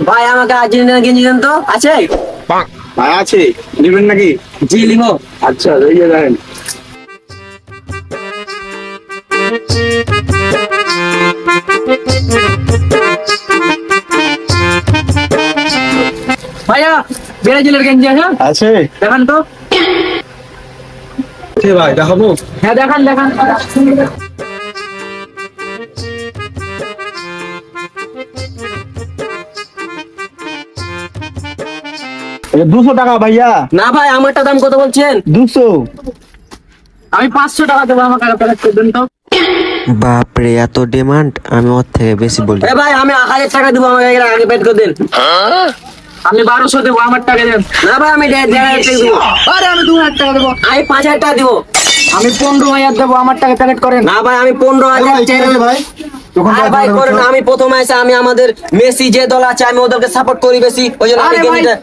ভাই আমাকে আর্জেন্টিনা গেঞ্জি দেন তো, আছে? ভাই আছে, নেবেন নাকি? জি লিখো। আচ্ছা এই যে দেখেন। ভাইয়া ব্রাজিলের গেঞ্জি আছে? আছে দেখান তো। ভাই দেখাবো। হ্যাঁ দেখান দেখান। এটা 200 টাকা ভাইয়া। না ভাই আমারটা দাম কত বলছেন? 200। আমি 500 টাকা দেবো, আমাকে প্যাকেট করে দেন তো। বাপরে এত ডিমান্ড, আমি ওর থেকে বেশি বলি। এ ভাই আমি 1000 টাকা দেবো, আমাকে এর আগে প্যাকেট করে দেন। আমি 1200 দেবো, আমার টাকা দেন। না ভাই আমি 1500 টাকা দেবো। আরে আমি 2000 টাকা দেবো। আমি 5000 টাকা দেবো। আমি 15000 দেবো, আমার টাকা প্যাকেট করেন। না ভাই আমি 15000 চাই না ভাই আরে ভাই করেন, আমি প্রথম এসে আমি আমাদের মেসি যে দল আছে আমি ওদেরকে সাপোর্ট করি বেশি, ওই জন্য আমি গেঞ্জিটা।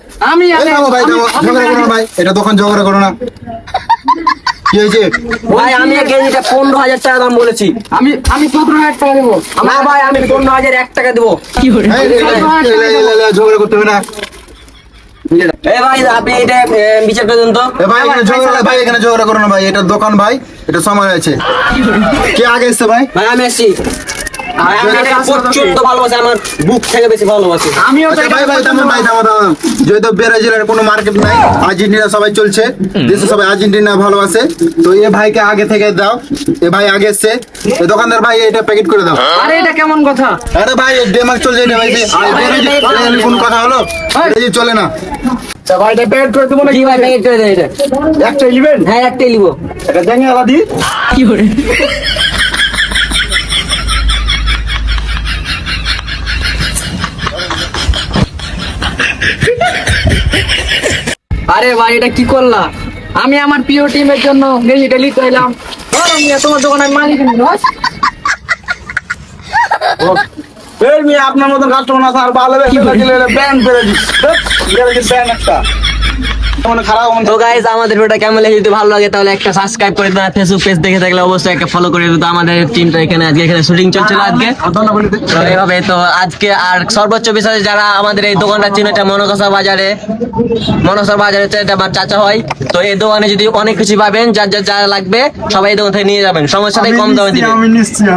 ভাই ঝগড়া করো না ভাই, এটা দোকান ঝগড়া করো না। কি হয়েছে ভাই আমি এই গেঞ্জিটা 15000 টাকা দাম বলেছি। আমি 17000 টাকা দেবো। না ভাই আমি 15001 টাকা দেবো। কি করে? ঝগড়া করতে হবে না। এ ভাই আপনি এটা বিচার করে দেন তো। ভাই এখানে ঝগড়া, ভাই এখানে ঝগড়া করো না ভাই, এটা দোকান ভাই, এটা সময় আছে। কে আগে এসছে ভাই? ভাই আমি আসছি। আমি এটা প্রচন্ড ভালোবাসি, আমার বুক থেকে বেশি ভালোবাসি। আমিও আচ্ছা ভাই ভাই থামুন ভাই, থামুন। যেহেতু ব্রাজিলের কোনো মার্কেট নাই, আর্জেন্টিনা সবাই চলছে, দেশে সবাই আর্জেন্টিনা ভালোবাসে, তো এ ভাইকে আগে থেকে দাও। এ ভাই আগে এসছে, এই দোকানদার ভাই এটা প্যাকেট করে দাও। আরে এটা কেমন কথা? আরে ভাই ডেমার্ক চলছে এটা ভাই, কোন কথা হলো? ব্রাজিল চলে না। আচ্ছা ভাই এটা প্যাকেট করে দেবো না? জি ভাই প্যাকেট করে দেন এটা। একটাই নেবেন? হ্যাঁ একটাই নিব। এটা জানি আলাদি। কি করে? আরে ভাই এটা কি করলা? আমি আমার প্রিয় টিমের জন্য গেঞ্জিটা নিতে এলাম। তোমার দোকানের মালিক এই মেয়ে আপনার মতো কাস্টমার না স্যার, ভালো ব্যান্ড ফেলে দিস ব্যান্ড একটা মানে খারাপ। তো গাইস আমাদের ভিডিওটা কেমন লাগে, যদি ভালো লাগে তাহলে একটা সাবস্ক্রাইব করে দেন, ফেসবুক পেজ দেখে থাকলে অবশ্যই একটা ফলো করে দিন। আমাদের টিমটা এখানে আজকে এখানে শুটিং চলছিল আজকে, তো এইভাবে তো আজকে আর সর্বোচ্চ বিষয় যারা আমাদের এই দোকানটা চিনে, এটা মনকসা বাজারে এটা আমার চাচা হয়। তো এই দোকানে যদি অনেক কিছু পাবেন, যা যা লাগবে সবাই এই দোকান থেকে নিয়ে যাবেন, সমস্যা নেই, কম দামে দিবেন। আমি নিশ্চয়ই